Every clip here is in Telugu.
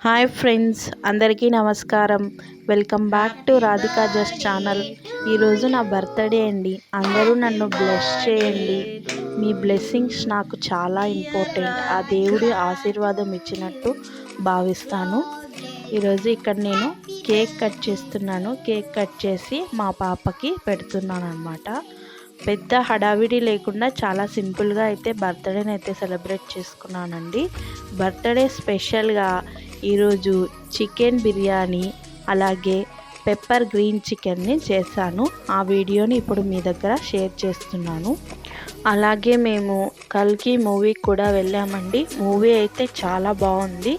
హాయ్ ఫ్రెండ్స్, అందరికీ నమస్కారం. Welcome back to Radhika just channel. ఈరోజు నా బర్త్డే అండి. అందరూ నన్ను బ్లెస్ చేయండి. మీ బ్లెస్సింగ్స్ నాకు చాలా ఇంపార్టెంట్. ఆ దేవుడి ఆశీర్వాదం ఇచ్చినట్టు భావిస్తాను. ఈరోజు ఇక్కడ నేను కేక్ కట్ చేస్తున్నాను. కేక్ కట్ చేసి మా పాపకి పెడుతున్నాను అన్నమాట. పెద్ద హడావిడి లేకుండా చాలా సింపుల్గా అయితే బర్త్డేని అయితే సెలబ్రేట్ చేసుకున్నానండి. బర్త్డే స్పెషల్గా ఈరోజు చికెన్ బిర్యానీ అలాగే పెప్పర్ గ్రీన్ చికెన్ని చేశాను. ఆ వీడియోని ఇప్పుడు మీ దగ్గర షేర్ చేస్తున్నాను. అలాగే మేము కల్కి మూవీకి కూడా వెళ్ళామండి. మూవీ అయితే చాలా బాగుంది.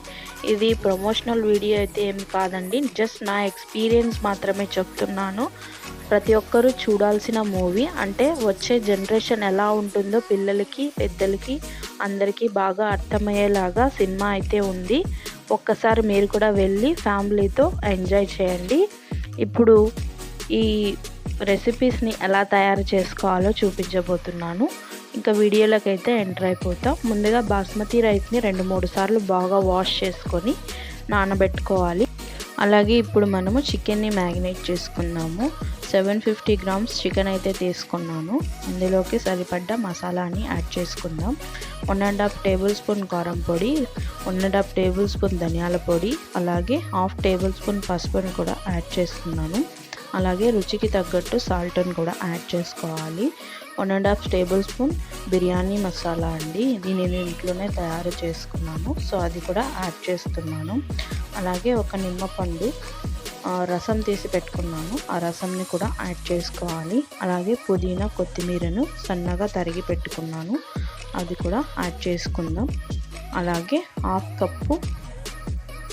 ఇది ప్రమోషనల్ వీడియో అయితే ఏమి కాదండి, జస్ట్ నా ఎక్స్పీరియన్స్ మాత్రమే చెప్తున్నాను. ప్రతి ఒక్కరూ చూడాల్సిన మూవీ. అంటే వచ్చే జనరేషన్ ఎలా ఉంటుందో పిల్లలకి పెద్దలకి అందరికీ బాగా అర్థమయ్యేలాగా సినిమా అయితే ఉంది. ఒక్కసారి మీరు కూడా వెళ్ళి ఫ్యామిలీతో ఎంజాయ్ చేయండి. ఇప్పుడు ఈ రెసిపీస్ని ఎలా తయారు చేసుకోవాలో చూపించబోతున్నాను. ఇంకా వీడియోలోకి అయితే ఎంటర్ అయిపోతాం. ముందుగా బాస్మతి రైస్ని 2-3 సార్లు బాగా వాష్ చేసుకొని నానబెట్టుకోవాలి. అలాగే ఇప్పుడు మనము చికెన్ని మ్యారినేట్ చేసుకుందాము. 750 గ్రామ్స్ చికెన్ అయితే తీసుకున్నాను. ఇందులోకి సరిపడ్డ మసాలాని యాడ్ చేసుకుందాం. 1.5 టేబుల్ స్పూన్ కారం పొడి, 1.5 టేబుల్ స్పూన్ ధనియాల పొడి, అలాగే 1/2 టేబుల్ స్పూన్ పసుపుని కూడా యాడ్ చేస్తున్నాను. అలాగే రుచికి తగ్గట్టు సాల్ట్ని కూడా యాడ్ చేసుకోవాలి. 1.5 టేబుల్ స్పూన్ బిర్యానీ మసాలా అండి. ఇది నేను ఇంట్లోనే తయారు చేసుకున్నాను, సో అది కూడా యాడ్ చేస్తున్నాను. అలాగే ఒక నిమ్మపండు రసం తీసి పెట్టుకున్నాను, ఆ రసంని కూడా యాడ్ చేసుకోవాలి. అలాగే పుదీనా కొత్తిమీరను సన్నగా తరిగి పెట్టుకున్నాను, అది కూడా యాడ్ చేసుకుందాం. అలాగే 1/2 కప్పు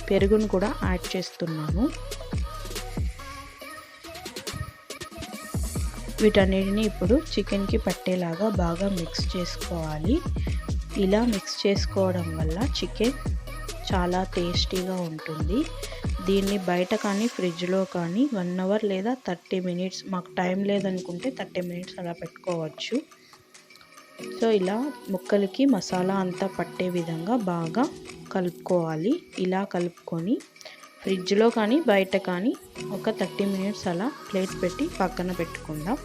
పెరుగును కూడా యాడ్ చేస్తున్నాను. వీటన్నిటిని ఇప్పుడు చికెన్కి పట్టేలాగా బాగా మిక్స్ చేసుకోవాలి. ఇలా మిక్స్ చేసుకోవడం వల్ల చికెన్ చాలా టేస్టీగా ఉంటుంది. దీన్ని బయట కానీ ఫ్రిడ్జ్లో కానీ 1 అవర్ లేదా 30 మినిట్స్, మాకు టైం లేదనుకుంటే 30 మినిట్స్ అలా పెట్టుకోవచ్చు. సో ఇలా ముక్కలకి మసాలా అంతా పట్టే విధంగా బాగా కలుపుకోవాలి. ఇలా కలుపుకొని ఫ్రిడ్జ్లో కానీ బయట కానీ ఒక 30 మినిట్స్ అలా ప్లేట్ పెట్టి పక్కన పెట్టుకుందాం.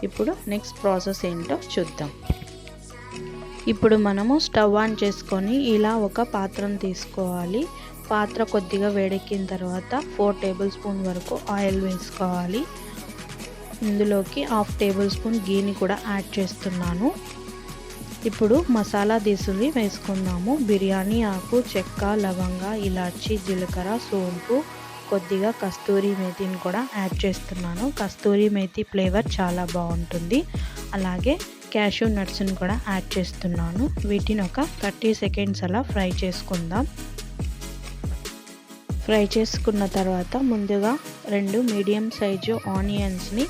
ఇప్పుడు నెక్స్ట్ ప్రాసెస్ ఏంటో చూద్దాం. ఇప్పుడు మనము స్టవ్ ఆన్ చేసుకొని ఇలా ఒక పాత్రను తీసుకోవాలి. పాత్ర కొద్దిగా వేడెక్కిన తర్వాత 4 టేబుల్ స్పూన్ వరకు ఆయిల్ వేసుకోవాలి. ఇందులోకి 1/2 టేబుల్ స్పూన్ గీని కూడా యాడ్ చేస్తున్నాను. ఇప్పుడు మసాలా దినుసులు వేసుకుందాము. బిర్యానీ ఆకు, చెక్క, లవంగ, ఇలాచి, జీలకర్ర, సోంపు, కొద్దిగా కస్తూరి మేతిని కూడా యాడ్ చేస్తున్నాను. కస్తూరి మేతి ఫ్లేవర్ చాలా బాగుంటుంది. అలాగే క్యాషూ నట్స్ని కూడా యాడ్ చేస్తున్నాను. వీటిని ఒక 30 సెకండ్స్ అలా ఫ్రై చేసుకుందాం. ఫ్రై చేసుకున్న తర్వాత ముందుగా 2 మీడియం సైజు ఆనియన్స్ని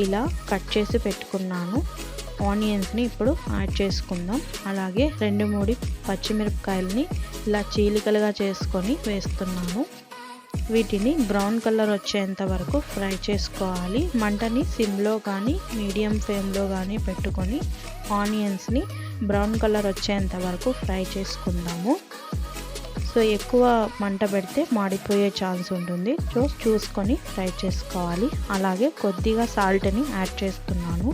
ఇలా కట్ చేసి పెట్టుకున్నాను. ఆనియన్స్ని ఇప్పుడు యాడ్ చేసుకుందాం. అలాగే 2-3 పచ్చిమిరపకాయలని ఇలా చీలికలుగా చేసుకొని వేస్తున్నాను. వీటిని బ్రౌన్ కలర్ వచ్చేంత వరకు ఫ్రై చేసుకోవాలి. మంటని సిమ్లో కానీ మీడియం ఫ్లేమ్లో కానీ పెట్టుకొని ఆనియన్స్ని బ్రౌన్ కలర్ వచ్చేంత వరకు ఫ్రై చేసుకుందాము. సో ఎక్కువ మంట పెడితే మాడిపోయే ఛాన్స్ ఉంటుంది, చూసుకొని ఫ్రై చేసుకోవాలి. అలాగే కొద్దిగా సాల్ట్ని యాడ్ చేస్తున్నాను.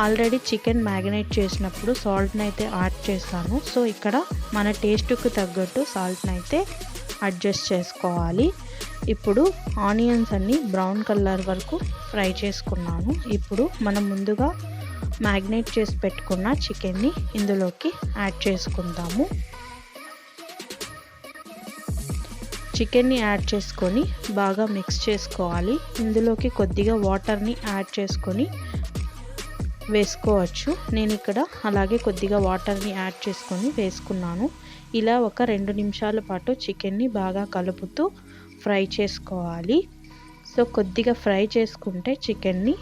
ఆల్రెడీ చికెన్ మ్యారినేట్ చేసినప్పుడు సాల్ట్ని అయితే యాడ్ చేస్తాను. సో ఇక్కడ మన టేస్ట్కి తగ్గట్టు సాల్ట్ని అయితే అడ్జస్ట్ చేసుకోవాలి. ఇప్పుడు ఆనియన్స్ అన్నీ బ్రౌన్ కలర్ వరకు ఫ్రై చేసుకున్నాను. ఇప్పుడు మనం ముందుగా మ్యారినేట్ చేసి పెట్టుకున్న చికెన్ని ఇందులోకి యాడ్ చేసుకుందాము. చికెన్ని యాడ్ చేసుకొని బాగా మిక్స్ చేసుకోవాలి. ఇందులోకి కొద్దిగా వాటర్ని యాడ్ చేసుకొని వేసుకోవచ్చు. నేను ఇక్కడ అలాగే కొద్దిగా వాటర్ని యాడ్ చేసుకొని వేసుకున్నాను. ఇలా ఒక 2 నిమిషాల పాటు చికెన్ని బాగా కలుపుతూ ఫ్రై చేసుకోవాలి. సో కొద్దిగా ఫ్రై చేసుకుంటే చికెన్ని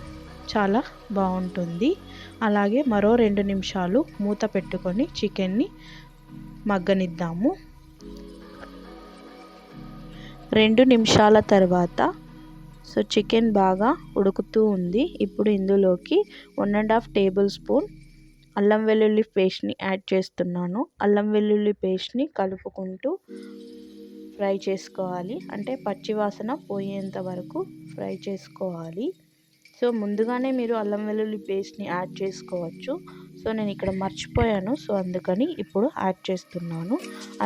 చాలా బాగుంటుంది. అలాగే మరో 2 నిమిషాలు మూత పెట్టుకొని చికెన్ని మగ్గనిద్దాము. 2 నిమిషాల తర్వాత సో చికెన్ బాగా ఉడుకుతూ ఉంది. ఇప్పుడు ఇందులోకి 1.5 టేబుల్ స్పూన్ అల్లం వెల్లుల్లి పేస్ట్ని యాడ్ చేస్తున్నాను. అల్లం వెల్లుల్లి పేస్ట్ని కలుపుకుంటూ ఫ్రై చేసుకోవాలి. అంటే పచ్చివాసన పోయేంత వరకు ఫ్రై చేసుకోవాలి. సో ముందుగానే మీరు అల్లం వెల్లుల్లి పేస్ట్ని యాడ్ చేసుకోవచ్చు. సో నేను ఇక్కడ మర్చిపోయాను. సో అందుకని ఇప్పుడు యాడ్ చేస్తున్నాను.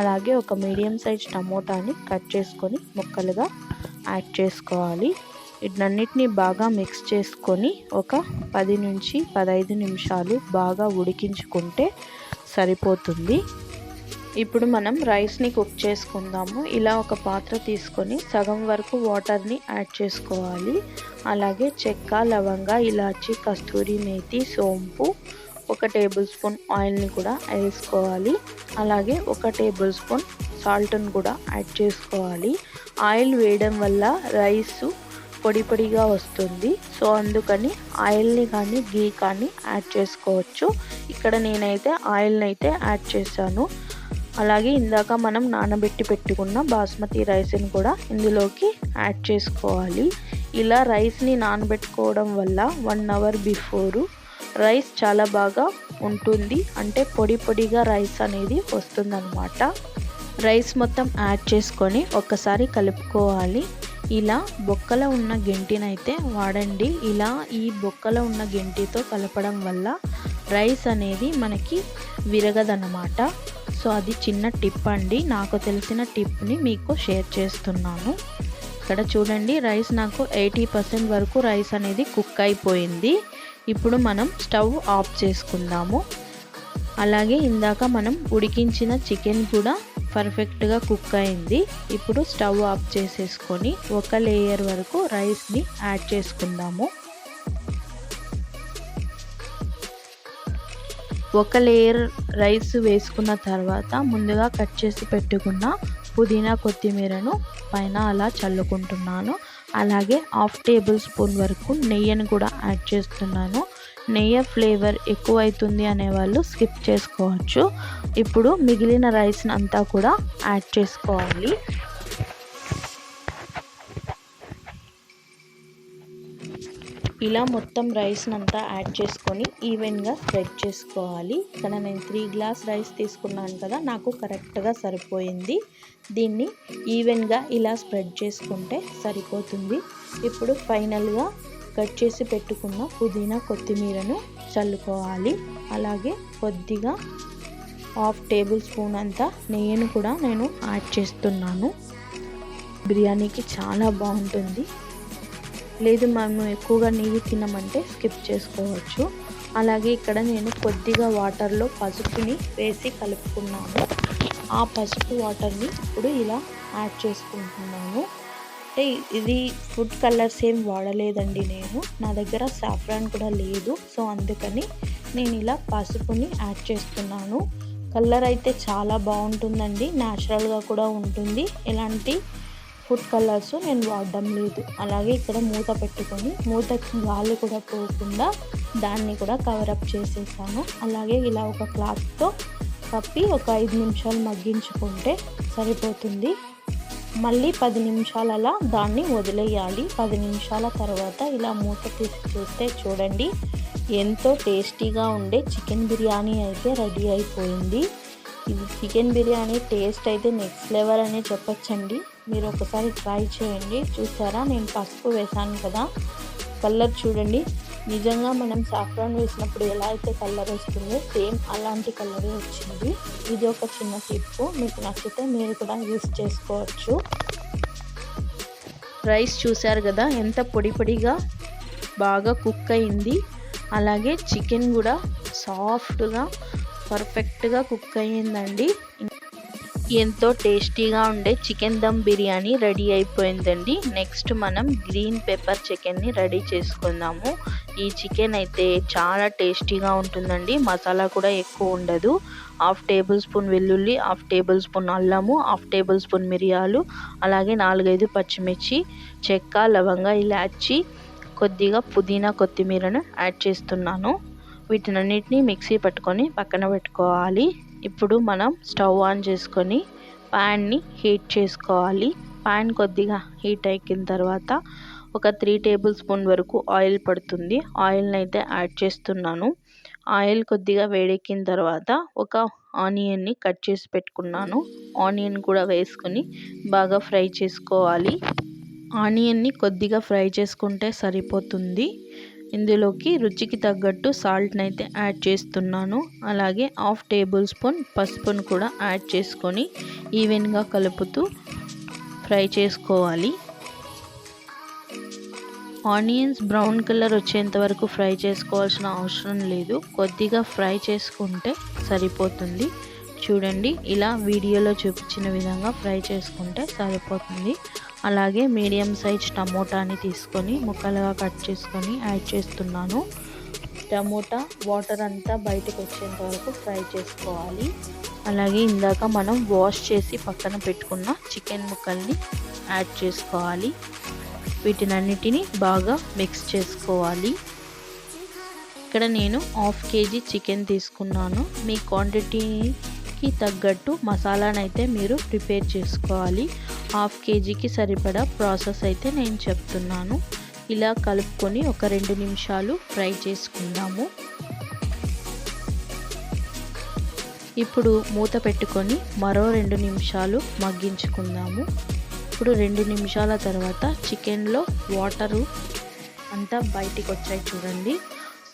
అలాగే ఒక మీడియం సైజ్ టమోటాని కట్ చేసుకొని ముక్కలుగా యాడ్ చేసుకోవాలి. వీటన్నిటిని బాగా మిక్స్ చేసుకొని ఒక 10 నుంచి 15 నిమిషాలు బాగా ఉడికించుకుంటే సరిపోతుంది. ఇప్పుడు మనం రైస్ని కుక్ చేసుకుందాము. ఇలా ఒక పాత్ర తీసుకొని సగం వరకు వాటర్ని యాడ్ చేసుకోవాలి. అలాగే చెక్క, లవంగ, ఇలాచి, కస్తూరి మేతి, సోంపు, 1 టేబుల్ స్పూన్ ఆయిల్ని కూడా వేసుకోవాలి. అలాగే 1 టేబుల్ స్పూన్ సాల్ట్ని కూడా యాడ్ చేసుకోవాలి. ఆయిల్ వేయడం వల్ల రైస్ పొడి పొడిగా వస్తుంది. సో అందుకని ఆయిల్ని కానీ గీ కానీ యాడ్ చేసుకోవచ్చు. ఇక్కడ నేనైతే ఆయిల్ని అయితే యాడ్ చేశాను. అలాగే ఇందాక మనం నానబెట్టి పెట్టుకున్న బాస్మతి రైస్ని కూడా ఇందులోకి యాడ్ చేసుకోవాలి. ఇలా రైస్ని నానబెట్టుకోవడం వల్ల 1 అవర్ బిఫోరు రైస్ చాలా బాగా ఉంటుంది. అంటే పొడి పొడిగా రైస్ అనేది వస్తుందన్నమాట. రైస్ మొత్తం యాడ్ చేసుకొని ఒక్కసారి కలుపుకోవాలి. ఇలా బొక్కలో ఉన్న గెంటినైతే వాడండి. ఇలా ఈ బొక్కలో ఉన్న గెంటితో కలపడం వల్ల రైస్ అనేది మనకి విరగదన్నమాట. సో అది చిన్న టిప్ అండి. నాకు తెలిసిన టిప్ని మీకు షేర్ చేస్తున్నాను. ఇక్కడ చూడండి, రైస్ నాకు 80% వరకు రైస్ అనేది కుక్ అయిపోయింది. ఇప్పుడు మనం స్టవ్ ఆఫ్ చేసుకుందాము. అలాగే ఇందాక మనం ఉడికించిన చికెన్ కూడా పర్ఫెక్ట్గా కుక్ అయింది. ఇప్పుడు స్టవ్ ఆఫ్ చేసేసుకొని 1 లేయర్ వరకు రైస్ని యాడ్ చేసుకుందాము. 1 లేయర్ రైస్ వేసుకున్న తర్వాత ముందుగా కట్ చేసి పెట్టుకున్న పుదీనా, కొత్తిమీరను పైన అలా చల్లుకుంటున్నాను. అలాగే 1/2 టేబుల్ స్పూన్ వరకు నెయ్యిని కూడా యాడ్ చేస్తున్నాను. నెయ్యి ఫ్లేవర్ ఎక్కువ అవుతుంది అనేవాళ్ళు స్కిప్ చేసుకోవచ్చు. ఇప్పుడు మిగిలిన రైస్ని అంతా కూడా యాడ్ చేసుకోవాలి. ఇలా మొత్తం రైస్ని అంతా యాడ్ చేసుకొని ఈవెన్గా స్ప్రెడ్ చేసుకోవాలి. ఇక్కడ నేను 3 గ్లాస్ రైస్ తీసుకున్నాను కదా, నాకు కరెక్ట్గా సరిపోయింది. దీన్ని ఈవెన్గా ఇలా స్ప్రెడ్ చేసుకుంటే సరిపోతుంది. ఇప్పుడు ఫైనల్గా కట్ చేసి పెట్టుకున్న పుదీనా, కొత్తిమీరను చల్లుకోవాలి. అలాగే కొద్దిగా 1/2 టేబుల్ స్పూన్ అంతా నెయ్యిని కూడా నేను యాడ్ చేస్తున్నాను. బిర్యానీకి చాలా బాగుంటుంది. లేదు మేము ఎక్కువగా నెయ్యి తినమంటే స్కిప్ చేసుకోవచ్చు. అలాగే ఇక్కడ నేను కొద్దిగా వాటర్లో పసుపుని వేసి కలుపుకున్నాను. ఆ పసుపు వాటర్ని ఇప్పుడు ఇలా యాడ్ చేసుకుంటున్నాను. అంటే ఇది ఫుడ్ కలర్స్ ఏం వాడలేదండి నేను. నా దగ్గర సాఫ్రాన్ కూడా లేదు. సో అందుకని నేను ఇలా పసుపుని యాడ్ చేస్తున్నాను. కలర్ అయితే చాలా బాగుంటుందండి. న్యాచురల్గా కూడా ఉంటుంది. ఎలాంటి ఫుడ్ కలర్స్ నేను వాడడం లేదు. అలాగే ఇక్కడ మూత పెట్టుకొని మూతకి గాలి కూడా పోకుండా దాన్ని కూడా కవరప్ చేసేసాను. అలాగే ఇలా ఒక క్లాత్తో కప్పి ఒక 5 నిమిషాలు మగ్గించుకుంటే సరిపోతుంది. మళ్ళీ 10 నిమిషాలు అలా దాన్ని వదిలేయాలి. 10 నిమిషాల తర్వాత ఇలా మూత తీసి చూస్తే చూడండి, ఎంతో టేస్టీగా ఉండే చికెన్ బిర్యానీ అయితే రెడీ అయిపోయింది. ఇది చికెన్ బిర్యానీ టేస్ట్ అయితే నెక్స్ట్ లెవెల్ అనే చెప్పొచ్చండి. మీరు ఒకసారి ట్రై చేయండి. చూసారా, నేను పసుపు వేసాను కదా, కలర్ చూడండి. నిజంగా మనం సాఫ్రాన్ వేసినప్పుడు ఎలా అయితే కలర్ వస్తుందో సేమ్ అలాంటి కలరే వచ్చింది. ఇది ఒక చిన్న టిప్. మీకు నచ్చితే మీరు కూడా యూస్ చేసుకోవచ్చు. రైస్ చూసారు కదా ఎంత పొడి పొడిగా బాగా కుక్ అయింది. అలాగే చికెన్ కూడా సాఫ్ట్గా పర్ఫెక్ట్గా కుక్ అయ్యిందండి. ఎంతో టేస్టీగా ఉండే చికెన్ దమ్ బిర్యానీ రెడీ అయిపోయిందండి. నెక్స్ట్ మనం గ్రీన్ పెప్పర్ చికెన్ని రెడీ చేసుకుందాము. ఈ చికెన్ అయితే చాలా టేస్టీగా ఉంటుందండి. మసాలా కూడా ఎక్కువ ఉండదు. 1/2 టేబుల్ స్పూన్ వెల్లుల్లి, 1/2 టేబుల్ స్పూన్ అల్లము, 1/2 టేబుల్ స్పూన్ మిరియాలు, అలాగే 4-5 పచ్చిమిర్చి, చెక్క, లవంగ, ఇలాచి, కొద్దిగా పుదీనా, కొత్తిమీరను యాడ్ చేస్తున్నాను. వీటినన్నిటిని మిక్సీ పట్టుకొని పక్కన పెట్టుకోవాలి. ఇప్పుడు మనం స్టవ్ ఆన్ చేసుకొని ప్యాన్ని హీట్ చేసుకోవాలి. ప్యాన్ కొద్దిగా హీట్ ఎక్కిన తర్వాత ఒక 3 టేబుల్ స్పూన్ వరకు ఆయిల్ పడుతుంది. ఆయిల్ని అయితే యాడ్ చేస్తున్నాను. ఆయిల్ కొద్దిగా వేడెక్కిన తర్వాత ఒక ఆనియన్ని కట్ చేసి పెట్టుకున్నాను. ఆనియన్ కూడా వేసుకొని బాగా ఫ్రై చేసుకోవాలి. ఆనియన్ని కొద్దిగా ఫ్రై చేసుకుంటే సరిపోతుంది. ఇందులోకి రుచికి తగ్గట్టు సాల్ట్ని అయితే యాడ్ చేస్తున్నాను. అలాగే 1/2 టేబుల్ స్పూన్ పసుపును కూడా యాడ్ చేసుకొని ఈవెన్గా కలుపుతూ ఫ్రై చేసుకోవాలి. ఆనియన్స్ బ్రౌన్ కలర్ వచ్చేంత వరకు ఫ్రై చేసుకోవాల్సిన అవసరం లేదు. కొద్దిగా ఫ్రై చేసుకుంటే సరిపోతుంది. చూడండి, ఇలా వీడియోలో చూపించిన విధంగా ఫ్రై చేసుకుంటే సరిపోతుంది. అలాగే మీడియం సైజ్ టమోటాని తీసుకొని ముక్కలుగా కట్ చేసుకొని యాడ్ చేస్తున్నాను. టమోటా వాటర్ అంతా బయటకు వచ్చేంత వరకు ఫ్రై చేసుకోవాలి. అలాగే ఇందాక మనం వాష్ చేసి పక్కన పెట్టుకున్న చికెన్ ముక్కల్ని యాడ్ చేసుకోవాలి. వీటినన్నిటిని బాగా మిక్స్ చేసుకోవాలి. ఇక్కడ నేను 1/2 కేజీ చికెన్ తీసుకున్నాను. మీ క్వాంటిటీకి తగ్గట్టు మసాలానైతే మీరు ప్రిపేర్ చేసుకోవాలి. 1/2 కేజీకి సరిపడా ప్రాసెస్ అయితే నేను చెప్తున్నాను. ఇలా కలుపుకొని ఒక 2 నిమిషాలు ఫ్రై చేసుకుందాము. ఇప్పుడు మూత పెట్టుకొని మరో 2 నిమిషాలు మగ్గించుకుందాము. ఇప్పుడు 2 నిమిషాల తర్వాత చికెన్లో వాటరు అంతా బయటికి వచ్చాయి చూడండి.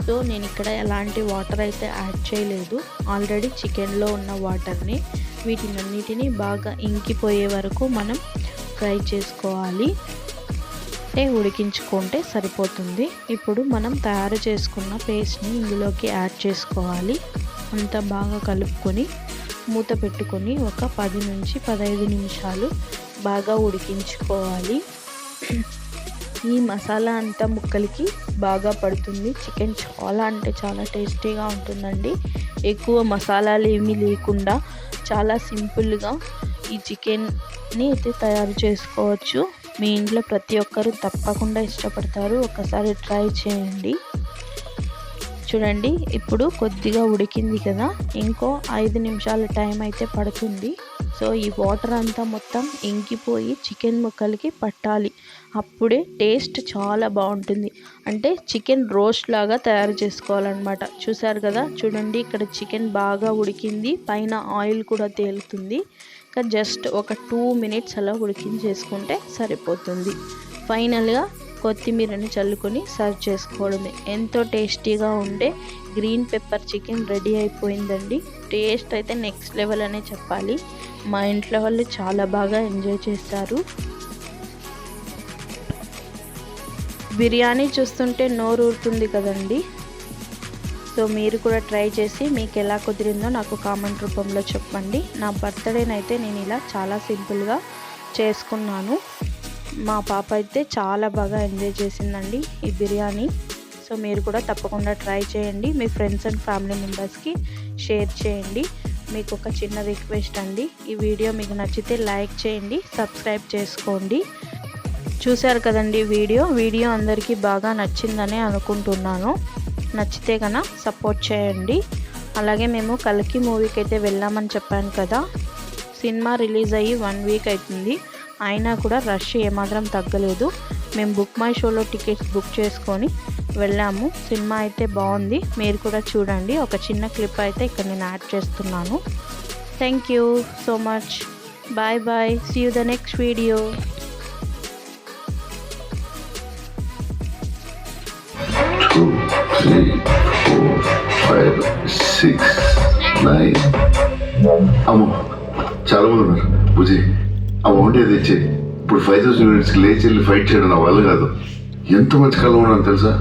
సో నేను ఇక్కడ ఎలాంటి వాటర్ అయితే యాడ్ చేయలేదు. ఆల్రెడీ చికెన్లో ఉన్న వాటర్ని వీటినన్నిటిని బాగా ఇంకిపోయే వరకు మనం ఫ్రై చేసుకోవాలి. ఉడికించుకుంటే సరిపోతుంది. ఇప్పుడు మనం తయారు చేసుకున్న పేస్ట్ని ఇందులోకి యాడ్ చేసుకోవాలి. అంతా బాగా కలుపుకొని మూత పెట్టుకొని ఒక 10 నుంచి 15 నిమిషాలు బాగా ఉడికించుకోవాలి. ఈ మసాలా అంతా ముక్కలకి బాగా పడుతుంది. చికెన్ చాలా అంటే చాలా టేస్టీగా ఉంటుందండి. ఎక్కువ మసాలాలు ఏమీ లేకుండా చాలా సింపుల్గా ఈ చికెన్ని అయితే తయారు చేసుకోవచ్చు. మీ ఇంట్లో ప్రతి ఒక్కరూ తప్పకుండా ఇష్టపడతారు. ఒకసారి ట్రై చేయండి. చూడండి, ఇప్పుడు కొద్దిగా ఉడికింది కదా, ఇంకో 5 నిమిషాల టైం అయితే పడుతుంది. సో ఈ వాటర్ అంతా మొత్తం ఇంకిపోయి చికెన్ ముక్కలకి పట్టాలి. అప్పుడే టేస్ట్ చాలా బాగుంటుంది. అంటే చికెన్ రోస్ట్ లాగా తయారు చేసుకోవాలన్నమాట. చూసారు కదా, చూడండి ఇక్కడ చికెన్ బాగా ఉడికింది. పైన ఆయిల్ కూడా తేలుతుంది. ఇంకా జస్ట్ ఒక 2 మినిట్స్ అలా ఉడికించేసుకుంటే సరిపోతుంది. ఫైనల్గా కొత్తిమీరని చల్లుకొని సర్వ్ చేసుకోవడమే. ఎంతో టేస్టీగా ఉండే గ్రీన్ పెప్పర్ చికెన్ రెడీ అయిపోయిందండి. టేస్ట్ అయితే నెక్స్ట్ లెవెల్ అనే చెప్పాలి. మా ఇంట్లో వాళ్ళు చాలా బాగా ఎంజాయ్ చేస్తారు. బిర్యానీ చూస్తుంటే నోరు ఊరుతుంది కదండి. సో మీరు కూడా ట్రై చేసి మీకు ఎలా కుదిరిందో నాకు కామెంట్ రూపంలో చెప్పండి. నా బర్త్డేనైతే నేను ఇలా చాలా సింపుల్గా చేసుకున్నాను. మా పాప అయితే చాలా బాగా ఎంజాయ్ చేసిందండి ఈ బిర్యానీ. సో మీరు కూడా తప్పకుండా ట్రై చేయండి. మీ ఫ్రెండ్స్ అండ్ ఫ్యామిలీ మెంబర్స్కి షేర్ చేయండి. మీకు ఒక చిన్న రిక్వెస్ట్ అండి, ఈ వీడియో మీకు నచ్చితే లైక్ చేయండి, సబ్స్క్రైబ్ చేసుకోండి. చూశారు కదండి వీడియో అందరికీ బాగా నచ్చిందని అనుకుంటున్నాను. నచ్చితే కన్నా సపోర్ట్ చేయండి. అలాగే మేము కల్కి మూవీకి అయితే వెళ్ళామని చెప్పాను కదా. సినిమా రిలీజ్ అయ్యి 1 వీక్ అవుతుంది. అయినా కూడా రష్ ఏమాత్రం తగ్గలేదు. మేము బుక్ మై షోలో టికెట్స్ బుక్ చేసుకొని వెళ్ళాము. సినిమా అయితే బాగుంది. మీరు కూడా చూడండి. ఒక చిన్న క్లిప్ అయితే ఇక్కడ నేను యాడ్ చేస్తున్నాను. Thank you so much. Bye bye. See you the next video. 2, 3, 4, 5, 6, 9. అమ్మో, చాలా మంది ఉన్నారు. బుజీ ఆ వండి అది ఇచ్చే. ఇప్పుడు 5000 యూనిట్స్కి లేచి వెళ్ళి ఫైట్ చేయడం నా వల్ల కాదు. ఎంత మంచి కాలం ఉన్నాను తెలుసా.